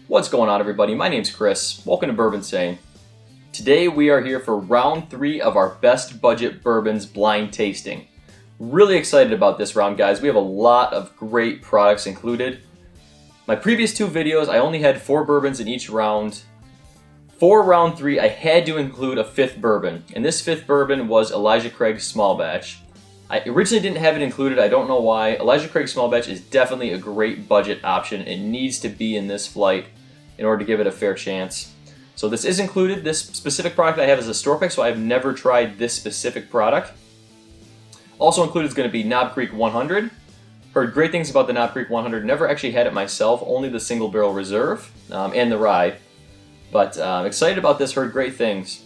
What's going on, everybody? My name's Chris. Welcome to Bourbinsane. Today we are here for round 3 of our best budget bourbons blind tasting. Really excited about this round, guys. We have a lot of great products included. My previous 2 videos, I only had 4 bourbons in each round. For round 3, I had to include a 5th bourbon, and this 5th bourbon was Elijah Craig's Small Batch. I originally didn't have it included. I don't know why. Elijah Craig's Small Batch is definitely a great budget option. It needs to be in this flight in order to give it a fair chance. So this is included. This specific product I have is a store pick, so I've never tried this specific product. Also included is going to be Knob Creek 100. Heard great things about the Knob Creek 100. Never actually had it myself, only the Single Barrel Reserve and the Rye. But excited about this, heard great things.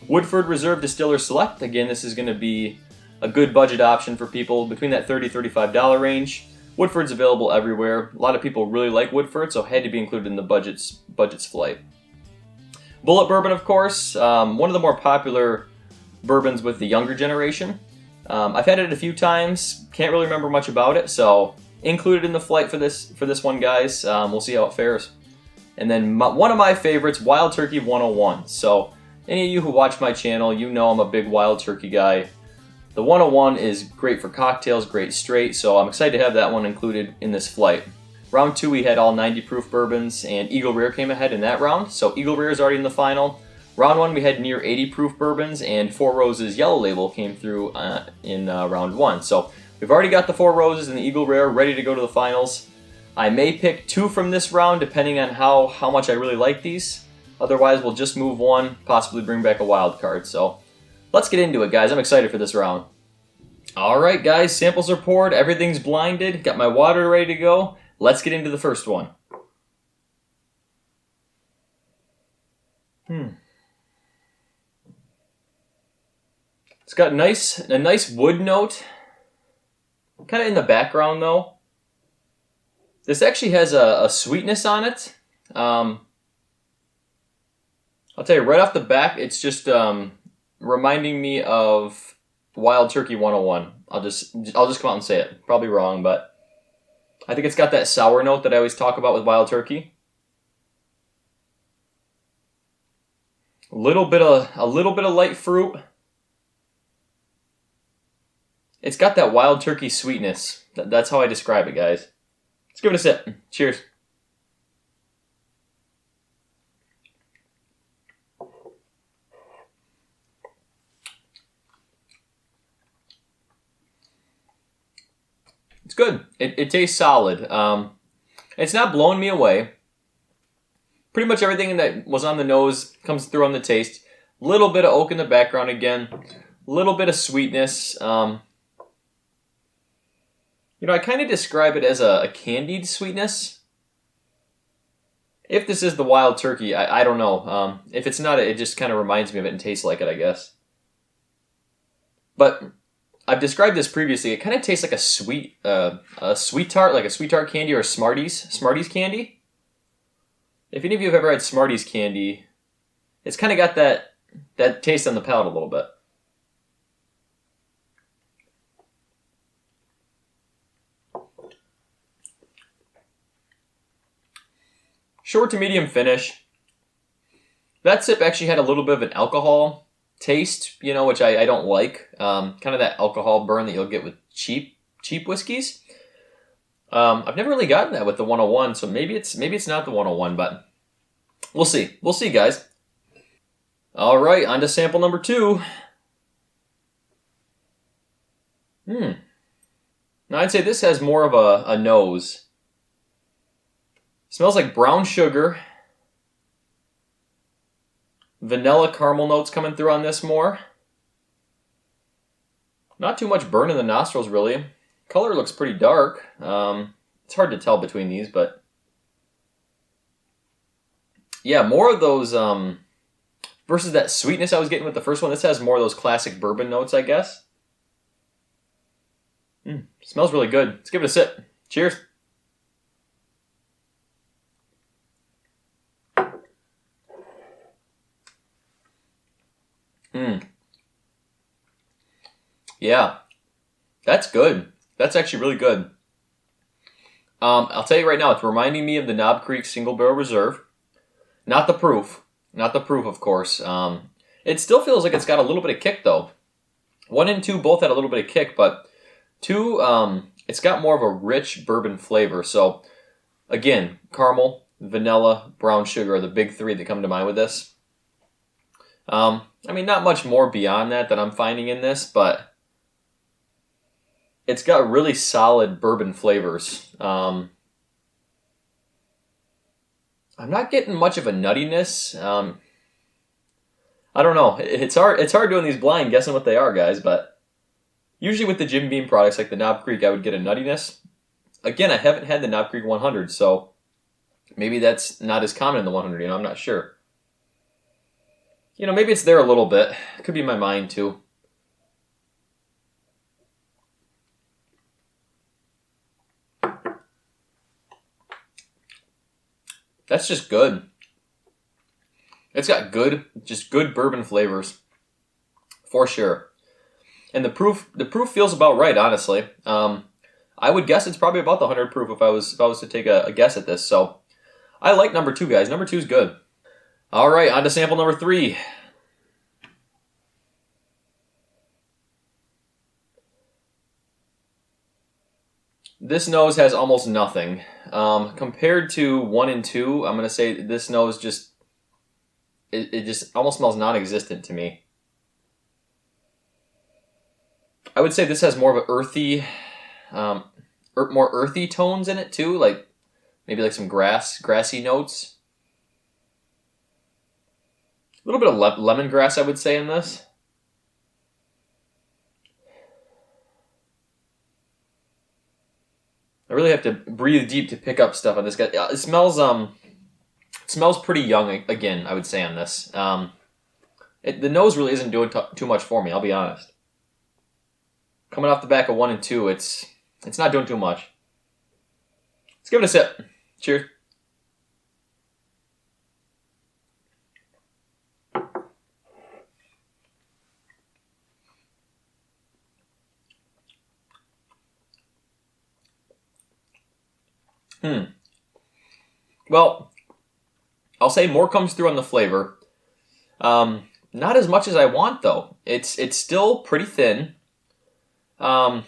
Woodford Reserve Distiller Select. Again, this is going to be a good budget option for people between that $30–$35 range. Woodford's available everywhere. A lot of people really like Woodford, so had to be included in the budgets flight. Bulleit Bourbon, of course, one of the more popular bourbons with the younger generation. I've had it a few times, can't really remember much about it, so included in the flight for this one, guys. We'll see how it fares. And then one of my favorites, Wild Turkey 101. So any of you who watch my channel, you know I'm a big Wild Turkey guy. The 101 is great for cocktails, great straight, so I'm excited to have that one included in this flight. Round 2, we had all 90 proof bourbons, and Eagle Rare came ahead in that round, so Eagle Rare is already in the final. Round 1, we had near 80 proof bourbons, and Four Roses Yellow Label came through in round 1. So we've already got the Four Roses and the Eagle Rare ready to go to the finals. I may pick 2 from this round, depending on how much I really like these. Otherwise, we'll just move one, possibly bring back a wild card. So let's get into it, guys. I'm excited for this round. Alright, guys, samples are poured, everything's blinded, got my water ready to go. Let's get into the first one. It's got a nice wood note, kind of in the background though. This actually has a sweetness on it. I'll tell you right off the bat, it's just reminding me of Wild Turkey 101. I'll just come out and say it. Probably wrong, but I think it's got that sour note that I always talk about with Wild Turkey. A little bit of light fruit. It's got that Wild Turkey sweetness. That's how I describe it, guys. Let's give it a sip. Cheers. It's good. It tastes solid. It's not blowing me away. Pretty much everything that was on the nose comes through on the taste. A little bit of oak in the background again. A little bit of sweetness. I kind of describe it as a candied sweetness. If this is the Wild Turkey, I don't know. If it's not, it just kind of reminds me of it and tastes like it, I guess. But I've described this previously. It kind of tastes like a sweet tart, like a sweet tart candy or a Smarties candy. If any of you have ever had Smarties candy, it's kind of got that taste on the palate a little bit. Short to medium finish. That sip actually had a little bit of an alcohol taste, which I don't like. Kind of that alcohol burn that you'll get with cheap whiskeys. I've never really gotten that with the 101, so maybe it's not the 101, but we'll see. We'll see, guys. All right, on to sample number 2. Now I'd say this has more of a nose. Smells like brown sugar. Vanilla caramel notes coming through on this more. Not too much burn in the nostrils, really. Color looks pretty dark. It's hard to tell between these, but yeah, more of those versus that sweetness I was getting with the first one. This has more of those classic bourbon notes, I guess. Smells really good. Let's give it a sip. Cheers. Yeah, that's good. That's actually really good. I'll tell you right now, it's reminding me of the Knob Creek Single Barrel Reserve. Not the proof. Not the proof, of course. It still feels like it's got a little bit of kick, though. 1 and 2 both had a little bit of kick, but 2, it's got more of a rich bourbon flavor. So, again, caramel, vanilla, brown sugar are the big 3 that come to mind with this. I mean, not much more beyond that I'm finding in this, but it's got really solid bourbon flavors. I'm not getting much of a nuttiness. I don't know. It's hard doing these blind guessing what they are, guys, but usually with the Jim Beam products like the Knob Creek, I would get a nuttiness. Again, I haven't had the Knob Creek 100, so maybe that's not as common in the 100, I'm not sure. Maybe it's there a little bit. It could be my mind, too. That's just good. It's got just good bourbon flavors, for sure. And the proof feels about right, honestly. I would guess it's probably about the 100 proof if I was to take a guess at this. So I like number 2, guys. Number 2 is good. All right, on to sample number 3. This nose has almost nothing. Compared to 1 and 2, I'm going to say this nose just, it just almost smells non-existent to me. I would say this has more of an earthy, more earthy tones in it too, like maybe like some grassy notes. A little bit of lemongrass, I would say, in this. I really have to breathe deep to pick up stuff on this guy. It smells pretty young again, I would say, on this. The nose really isn't doing too much for me, I'll be honest. Coming off the back of 1 and 2, it's not doing too much. Let's give it a sip. Cheers. Well, I'll say more comes through on the flavor. Not as much as I want, though. It's still pretty thin. I'd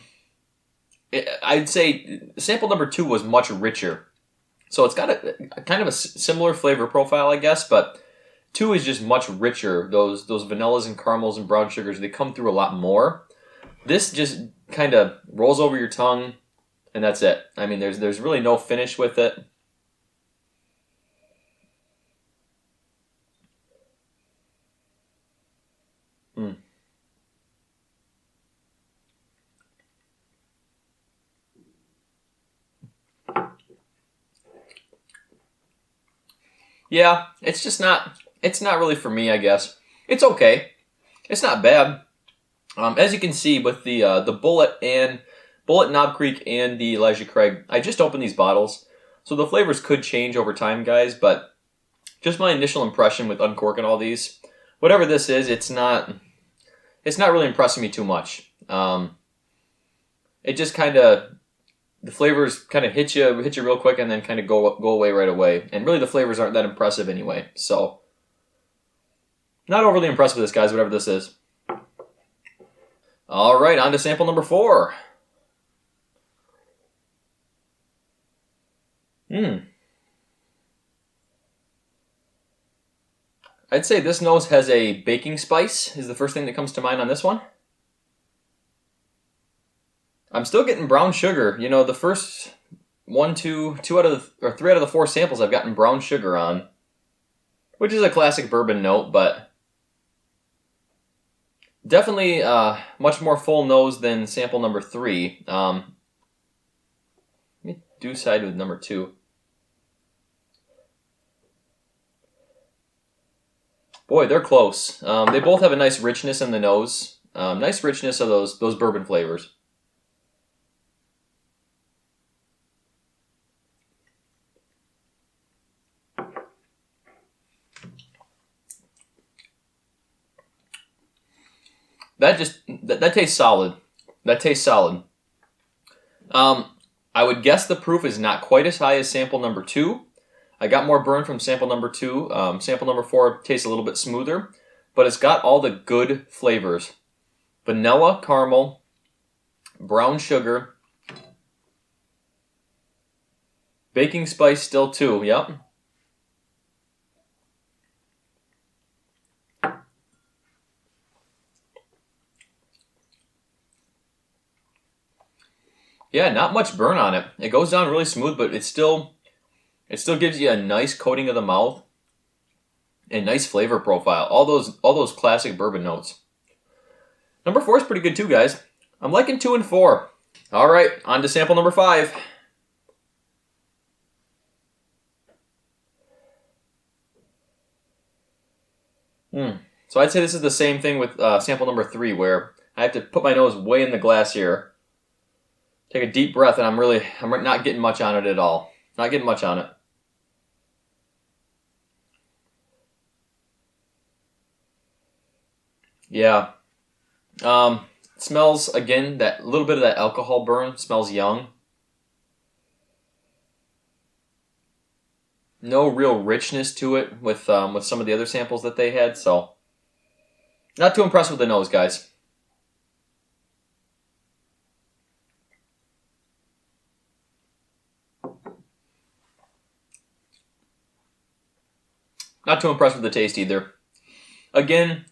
say sample number 2 was much richer. So it's got a kind of a similar flavor profile, I guess, but 2 is just much richer. Those vanillas and caramels and brown sugars, they come through a lot more. This just kind of rolls over your tongue, and that's it. I mean, there's really no finish with it. Yeah, it's not really for me, I guess. It's okay. It's not bad. As you can see with the Bulleit Knob Creek and the Elijah Craig, I just opened these bottles, so the flavors could change over time, guys, but just my initial impression with uncorking all these, whatever this is, it's not really impressing me too much. It just the flavors kind of hit you real quick and then kind of go away right away. And really the flavors aren't that impressive anyway. So, not overly impressed with this, guys, whatever this is. All right, on to sample number 4. I'd say this nose has a baking spice, is the first thing that comes to mind on this one. I'm still getting brown sugar. The first 3 out of the 4 samples I've gotten brown sugar on, which is a classic bourbon note, but definitely much more full nose than sample number 3. Let me do side with number 2. Boy, they're close. They both have a nice richness in the nose. Nice richness of those bourbon flavors. That tastes solid. That tastes solid. I would guess the proof is not quite as high as sample number 2. I got more burn from sample number 2. Sample number 4 tastes a little bit smoother, but it's got all the good flavors. Vanilla, caramel, brown sugar, baking spice still too, yep. Yeah, not much burn on it. It goes down really smooth, but it still gives you a nice coating of the mouth and nice flavor profile. All those classic bourbon notes. Number 4 is pretty good too, guys. I'm liking 2 and 4. All right, on to sample number 5. So I'd say this is the same thing with sample number 3, where I have to put my nose way in the glass here. Take a deep breath, and I'm not getting much on it at all. Not getting much on it. Yeah. Smells, again, that little bit of that alcohol burn. Smells young. No real richness to it with some of the other samples that they had, so not too impressed with the nose, guys. Not too impressed with the taste either. Again,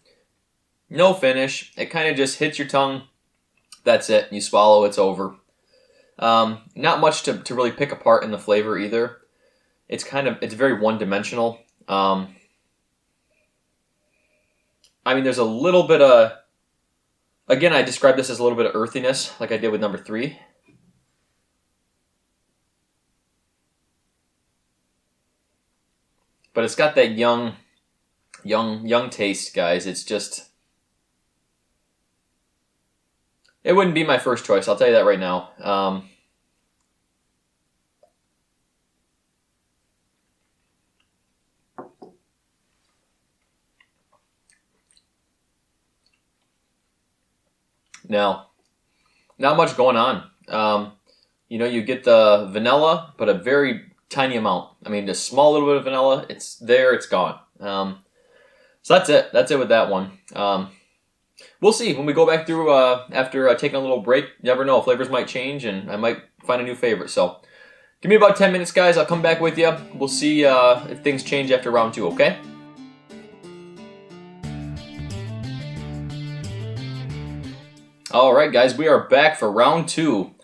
no finish. It kind of just hits your tongue. That's it. You swallow, it's over. Not much to really pick apart in the flavor either. It's very one-dimensional. I mean, there's a little bit of... Again, I describe this as a little bit of earthiness, like I did with number 3. But it's got that young taste, guys. It's just... It wouldn't be my first choice, I'll tell you that right now. Now, not much going on. You get the vanilla, but a very tiny amount. I mean, just small little bit of vanilla. It's there, it's gone. So that's it. That's it with that one. We'll see when we go back through after taking a little break. You never know, flavors might change, and I might find a new favorite. So give me about 10 minutes, guys. I'll come back with you. We'll see if things change after round 2, okay? All right, guys, we are back for round 2.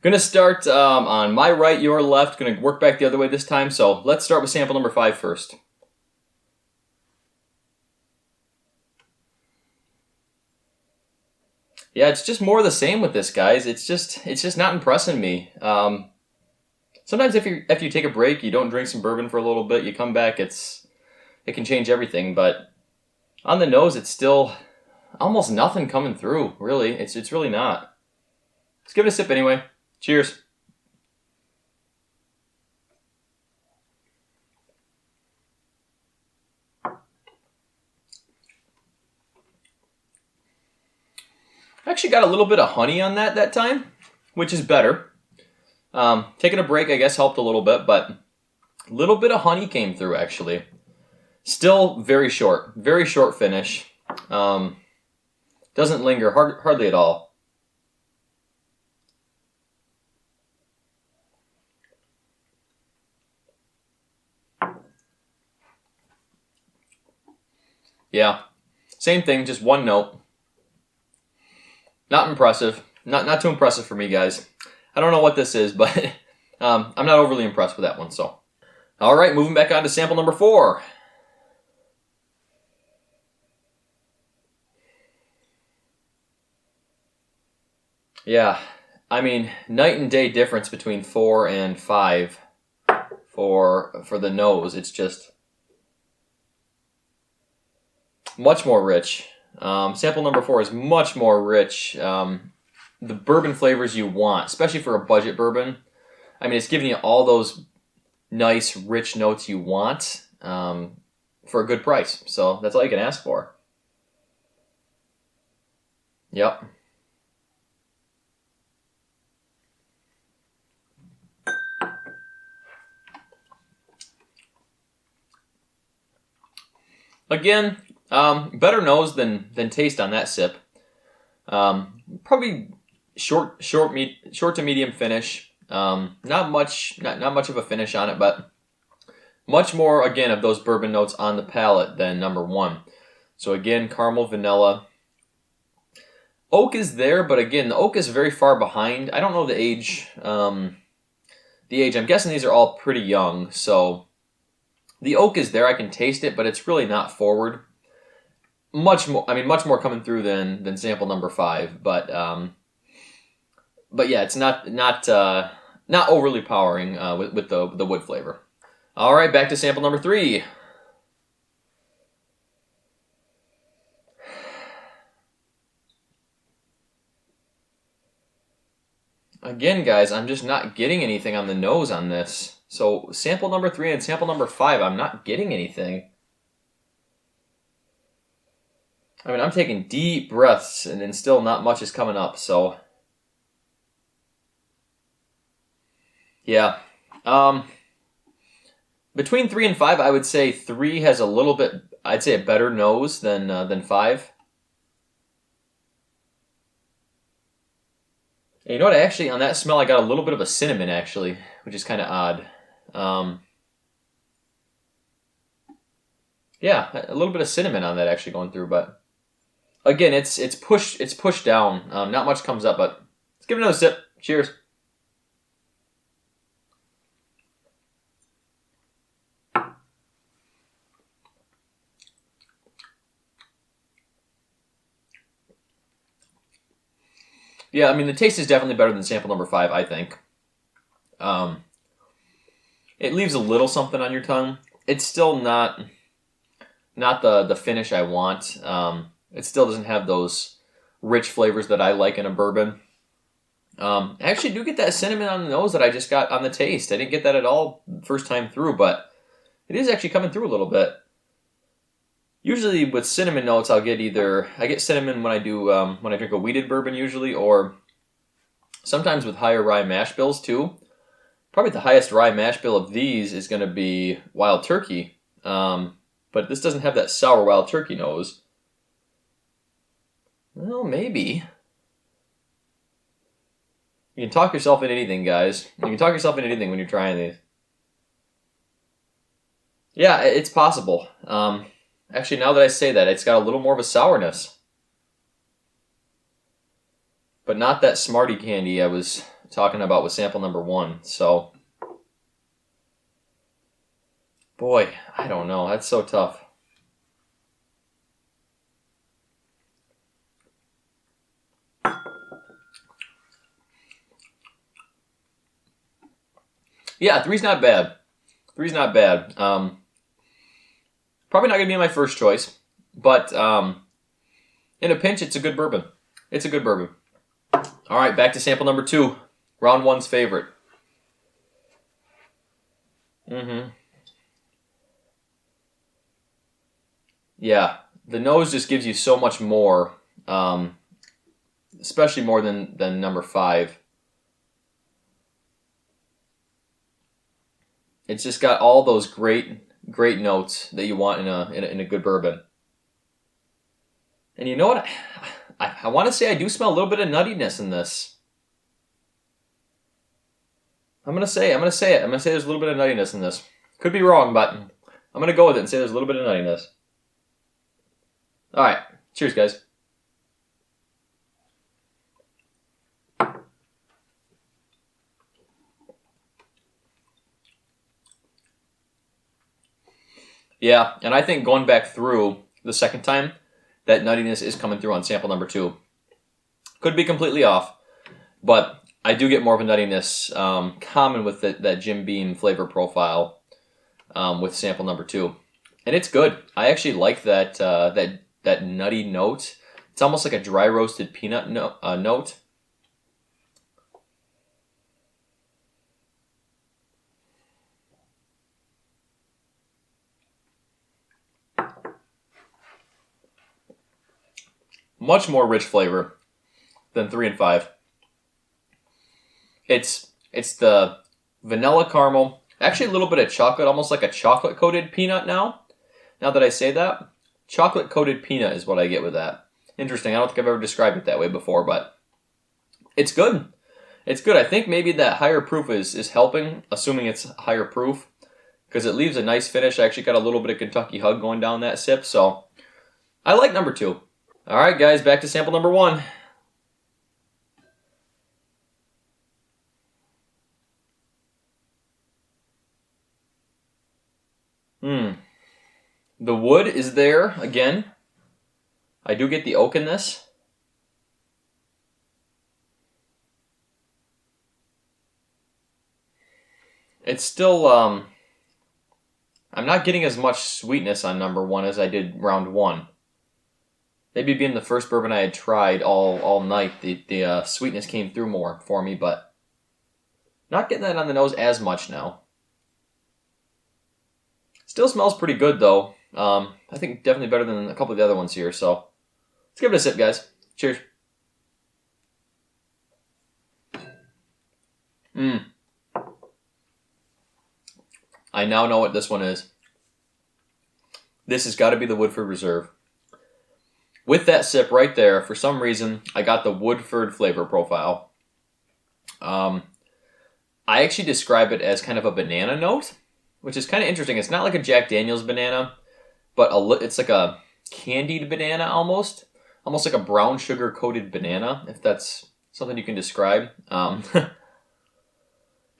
Gonna start on my right, your left. Gonna work back the other way this time. So let's start with sample number 5 first. Yeah, it's just more of the same with this, guys. It's just not impressing me. Sometimes if you take a break, you don't drink some bourbon for a little bit, you come back, it can change everything. But on the nose, it's still almost nothing coming through. Really, it's really not. Let's give it a sip anyway. Cheers. Actually got a little bit of honey on that time, which is better. Taking a break, I guess, helped a little bit, but a little bit of honey came through, actually. Still very short finish. Doesn't linger hardly at all. Yeah, same thing, just one note. Not impressive. Not too impressive for me, guys. I don't know what this is, but I'm not overly impressed with that one. So, all right, moving back on to sample number 4. Yeah, I mean, night and day difference between 4 and 5 for the nose. It's just much more rich. Sample number 4 is much more rich. The bourbon flavors you want, especially for a budget bourbon. I mean, it's giving you all those nice, rich notes you want for a good price. So that's all you can ask for. Yep. Again, better nose than taste on that sip. Probably short to medium finish. Not much of a finish on it, but much more again of those bourbon notes on the palate than number 1. So again, caramel, vanilla. Oak is there, but again, the oak is very far behind. I don't know the age. I'm guessing these are all pretty young, so the oak is there. I can taste it, but it's really not forward. Much more coming through than sample number 5, but yeah, it's not overly powering with the wood flavor. All right, back to sample number 3. Again, guys, I'm just not getting anything on the nose on this. So sample number 3 and sample number 5, I'm not getting anything. I mean, I'm taking deep breaths, and then still not much is coming up, so... Yeah. Between 3 and 5, I would say 3 has a little bit, I'd say a better nose than 5. And you know what, actually, on that smell, I got a little bit of a cinnamon, actually, which is kind of odd. Yeah, a little bit of cinnamon on that actually going through, but again, it's pushed down. Not much comes up, but let's give it another sip. Cheers. Yeah, I mean, the taste is definitely better than sample number 5, I think. It leaves a little something on your tongue. It's still not the finish I want. It still doesn't have those rich flavors that I like in a bourbon. I actually do get that cinnamon on the nose that I just got on the taste. I didn't get that at all first time through, but it is actually coming through a little bit. Usually with cinnamon notes, I get cinnamon when I do when I drink a wheated bourbon usually, or sometimes with higher rye mash bills too. Probably the highest rye mash bill of these is going to be Wild Turkey, but this doesn't have that sour Wild Turkey nose. Well, maybe. You can talk yourself into anything, guys. You can talk yourself into anything when you're trying these. Yeah, it's possible. Actually, now that I say that, it's got a little more of a sourness. But not that Smartie candy I was talking about with sample number 1. So, boy, I don't know. That's so tough. Yeah, 3's not bad. 3's not bad. Probably not going to be my first choice, but in a pinch, it's a good bourbon. It's a good bourbon. All right, back to sample number 2. Round 1's favorite. Yeah, the nose just gives you so much more, especially more than number 5. It's just got all those great notes that you want in a good bourbon. And you know what? I want to say I do smell a little bit of nuttiness in this. I'm gonna say it. I'm gonna say there's a little bit of nuttiness in this. Could be wrong, but I'm gonna go with it and say there's a little bit of nuttiness. All right, cheers, guys. Yeah, and I think going back through the second time, that nuttiness is coming through on sample number 2. Could be completely off, but I do get more of a nuttiness common with that Jim Beam flavor profile with sample number 2. And it's good. I actually like that nutty note. It's almost like a dry roasted peanut note. Much more rich flavor than 3 and 5. It's the vanilla caramel, actually a little bit of chocolate, almost like a chocolate coated peanut now that I say that. chocolate-coated peanut is what I get with that. Interesting. I don't think I've ever described it that way before, but it's good. It's good. I think maybe that higher proof is helping, assuming it's higher proof, because it leaves a nice finish. I actually got a little bit of Kentucky hug going down that sip, so I like number 2. All right, guys, back to sample number 1. The wood is there again. I do get the oak in this. It's still, I'm not getting as much sweetness on number 1 as I did round 1. Maybe being the first bourbon I had tried all night, the sweetness came through more for me, but not getting that on the nose as much now. Still smells pretty good, though. I think definitely better than a couple of the other ones here, so let's give it a sip, guys. Cheers. I now know what this one is. This has got to be the Woodford Reserve. With that sip right there, for some reason, I got the Woodford flavor profile. I actually describe it as kind of a banana note, which is kind of interesting. It's not like a Jack Daniel's banana, but it's like a candied banana almost. Almost like a brown sugar coated banana, if that's something you can describe. But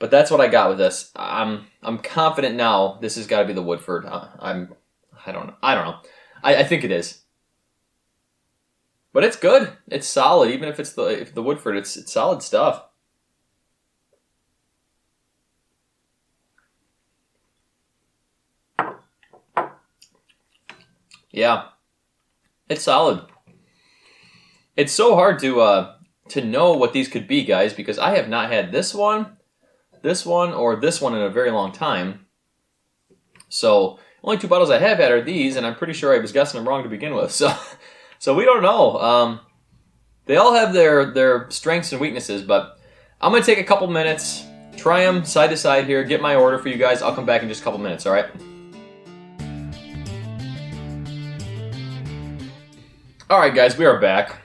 that's what I got with this. I'm confident now this has got to be the Woodford. I don't know. I think it is. But it's good. It's solid. Even if it's the Woodford, it's solid stuff. Yeah, it's solid. It's so hard to know what these could be, guys, because I have not had this one, or this one in a very long time. So only 2 bottles I have had are these, and I'm pretty sure I was guessing them wrong to begin with. So we don't know. They all have their strengths and weaknesses, but I'm going to take a couple minutes, try them side to side here, get my order for you guys. I'll come back in just a couple minutes, all right? All right, guys, we are back.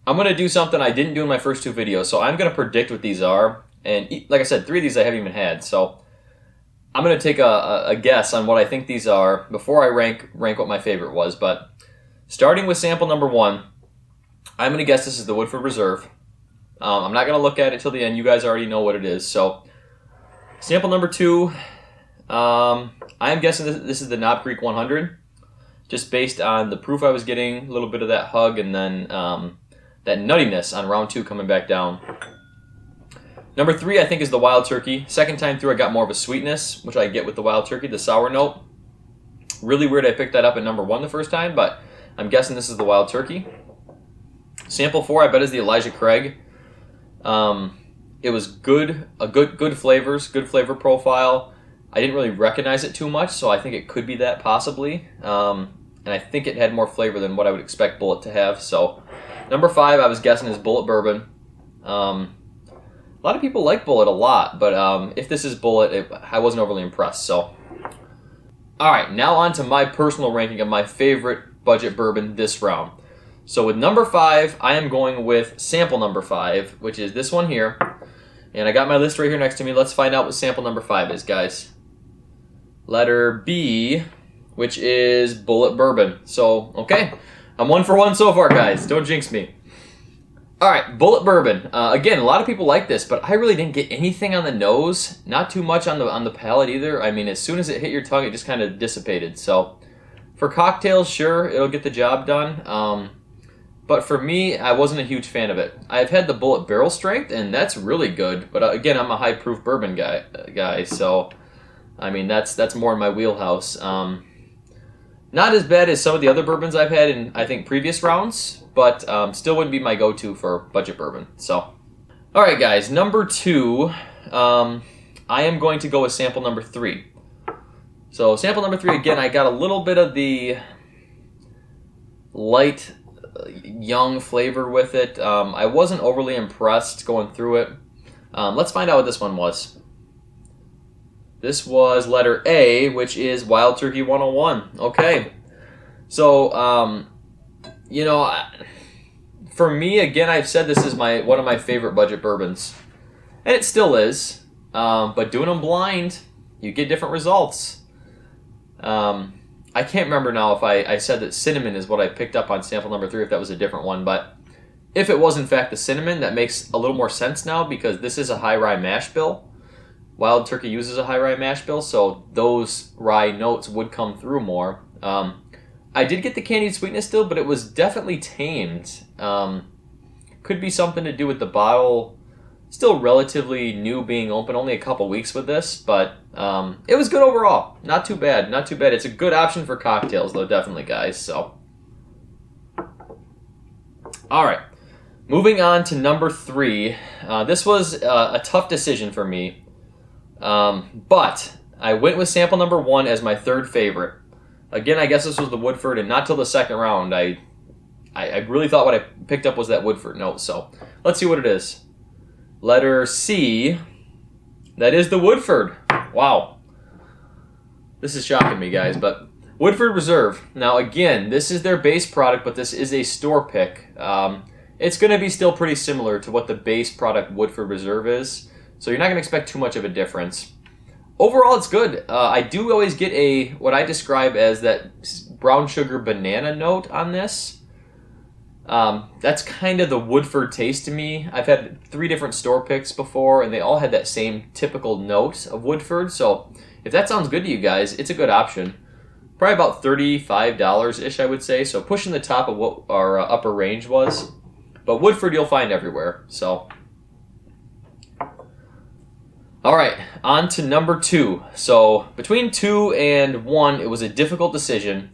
I'm going to do something I didn't do in my first 2 videos, so I'm going to predict what these are. And like I said, 3 of these I haven't even had, so I'm going to take a guess on what I think these are before I rank what my favorite was. But starting with sample number 1, I'm going to guess this is the Woodford Reserve. I'm not going to look at it till the end. You guys already know what it is. So sample number 2, I am guessing this is the Knob Creek 100, just based on the proof I was getting, a little bit of that hug, and then that nuttiness on round 2 coming back down. Number 3, I think, is the Wild Turkey. Second time through, I got more of a sweetness, which I get with the Wild Turkey, the sour note. Really weird I picked that up at number 1 the first time, but I'm guessing this is the Wild Turkey. Sample 4, I bet, is the Elijah Craig. It was good flavors, good flavor profile. I didn't really recognize it too much, so I think it could be that possibly. And I think it had more flavor than what I would expect Bulleit to have. So number 5, I was guessing, is Bulleit Bourbon. A lot of people like Bulleit a lot, but if this is Bulleit, I wasn't overly impressed. So, all right, now on to my personal ranking of my favorite budget bourbon this round. So with number 5, I am going with sample number 5, which is this one here. And I got my list right here next to me. Let's find out what sample number 5 is, guys. Letter B, which is Bulleit Bourbon. So, okay, I'm 1 for 1 so far, guys. Don't jinx me. All right, Bulleit Bourbon. Again, a lot of people like this, but I really didn't get anything on the nose. Not too much on the palate either. I mean, as soon as it hit your tongue, it just kind of dissipated. So, for cocktails, sure, it'll get the job done. But for me, I wasn't a huge fan of it. I've had the Bulleit Barrel Strength, and that's really good. But again, I'm a high proof bourbon guy. So, I mean, that's more in my wheelhouse. Not as bad as some of the other bourbons I've had in, I think, previous rounds, but still wouldn't be my go-to for budget bourbon. So, all right, guys, number 2, I am going to go with sample number 3. So, sample number 3, again, I got a little bit of the light, young flavor with it. I wasn't overly impressed going through it. Let's find out what this one was. This was letter A, which is Wild Turkey 101. Okay. So, you know, for me, again, I've said this is one of my favorite budget bourbons. And it still is. But doing them blind, you get different results. I can't remember now if I said that cinnamon is what I picked up on sample number 3, if that was a different one. But if it was in fact the cinnamon, that makes a little more sense now because this is a high rye mash bill. Wild Turkey uses a high rye mash bill, so those rye notes would come through more. I did get the candied sweetness still, but it was definitely tamed. Could be something to do with the bottle. Still relatively new being open, only a couple weeks with this, but it was good overall. Not too bad, not too bad. It's a good option for cocktails though, definitely, guys. So, all right, moving on to number 3. This was a tough decision for me, but I went with sample number 1 as my 3rd favorite. Again, I guess this was the Woodford, and not till the second round. I really thought what I picked up was that Woodford note. So let's see what it is. Letter C. That is the Woodford. Wow. This is shocking me, guys. But Woodford Reserve. Now, again, this is their base product, but this is a store pick. It's going to be still pretty similar to what the base product Woodford Reserve is. So you're not going to expect too much of a difference. Overall, it's good. I do always get what I describe as that brown sugar banana note on this. That's kind of the Woodford taste to me. I've had 3 different store picks before, and they all had that same typical note of Woodford. So if that sounds good to you guys, it's a good option. Probably about $35-ish, I would say. So pushing the top of what our upper range was. But Woodford you'll find everywhere. So, all right, on to number 2. So between 2 and 1, it was a difficult decision.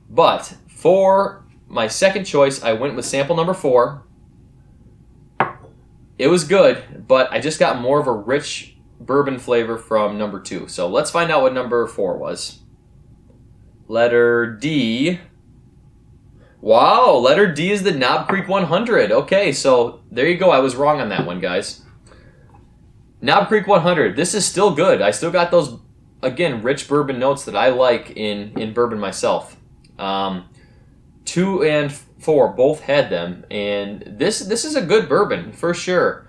But for my second choice, I went with sample number 4. It was good, but I just got more of a rich bourbon flavor from number 2. So let's find out what number 4 was. Letter D. Wow, letter D is the Knob Creek 100. Okay, so there you go. I was wrong on that one, guys. Knob Creek 100. This is still good. I still got those, again, rich bourbon notes that I like in bourbon myself. 2 and 4 both had them, and this is a good bourbon for sure.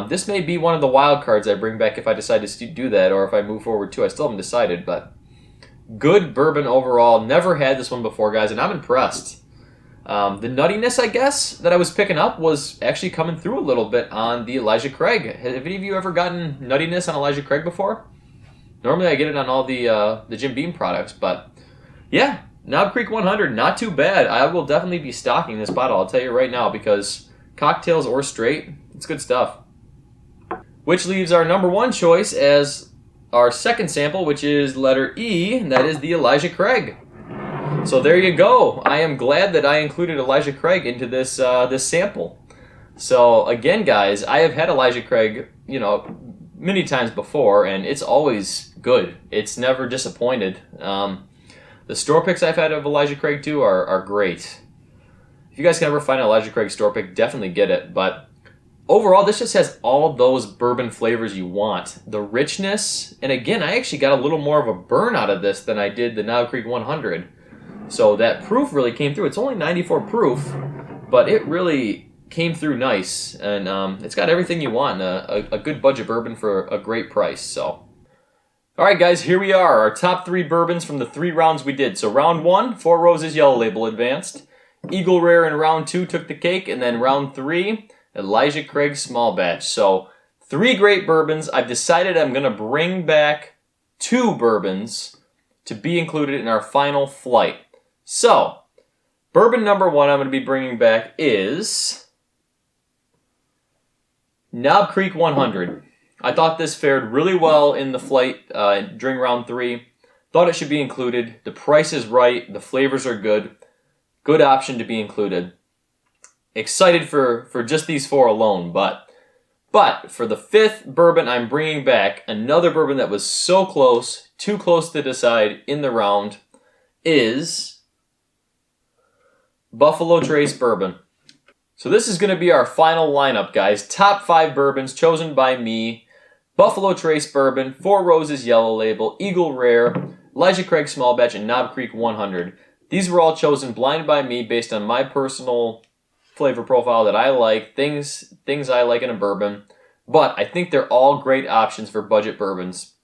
This may be one of the wild cards I bring back if I decide to do that, or if I move forward too. I still haven't decided, but good bourbon overall. Never had this one before, guys, and I'm impressed. The nuttiness, I guess, that I was picking up was actually coming through a little bit on the Elijah Craig. Have any of you ever gotten nuttiness on Elijah Craig before? Normally I get it on all the Jim Beam products, but yeah, Knob Creek 100, not too bad. I will definitely be stocking this bottle, I'll tell you right now, because cocktails or straight, it's good stuff. Which leaves our number 1 choice as our second sample, which is letter E, and that is the Elijah Craig. So there you go. I am glad that I included Elijah Craig into this sample. So again, guys, I have had Elijah Craig, many times before, and it's always good. It's never disappointed. The store picks I've had of Elijah Craig too are great. If you guys can ever find an Elijah Craig store pick, definitely get it. But overall, this just has all those bourbon flavors you want. The richness, and again, I actually got a little more of a burn out of this than I did the Knob Creek 100. So that proof really came through. It's only 94 proof, but it really came through nice. And it's got everything you want, a good budget bourbon for a great price. So, all right, guys, here we are. Our top 3 bourbons from the 3 rounds we did. So round 1, 4 Roses Yellow Label advanced. Eagle Rare in round 2 took the cake. And then round 3, Elijah Craig Small Batch. So 3 great bourbons. I've decided I'm going to bring back 2 bourbons to be included in our final flight. So, bourbon number 1 I'm going to be bringing back is Knob Creek 100. I thought this fared really well in the flight during round 3. Thought it should be included. The price is right. The flavors are good. Good option to be included. Excited for just these 4 alone, but for the 5th bourbon I'm bringing back, another bourbon that was so close, too close to decide in the round, is Buffalo Trace Bourbon. So this is going to be our final lineup, guys. Top 5 bourbons chosen by me. Buffalo Trace Bourbon, 4 Roses Yellow Label, Eagle Rare, Elijah Craig Small Batch, and Knob Creek 100. These were all chosen blind by me based on my personal flavor profile that I like, things I like in a bourbon, but I think they're all great options for budget bourbons.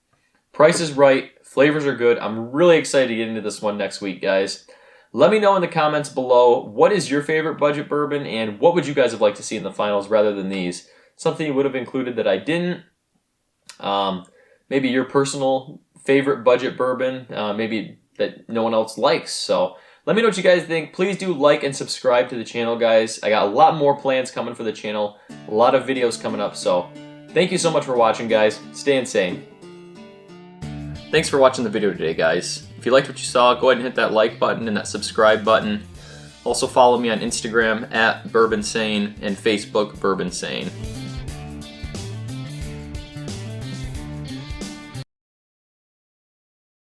Price is right, flavors are good. I'm really excited to get into this one next week, guys. Let me know in the comments below, what is your favorite budget bourbon and what would you guys have liked to see in the finals rather than these? Something you would have included that I didn't. Maybe your personal favorite budget bourbon, maybe that no one else likes. So let me know what you guys think. Please do like and subscribe to the channel, guys. I got a lot more plans coming for the channel, a lot of videos coming up. So thank you so much for watching, guys. Stay insane. Thanks for watching the video today, guys. If you liked what you saw, go ahead and hit that like button and that subscribe button. Also follow me on Instagram at Bourbinsane and Facebook Bourbinsane.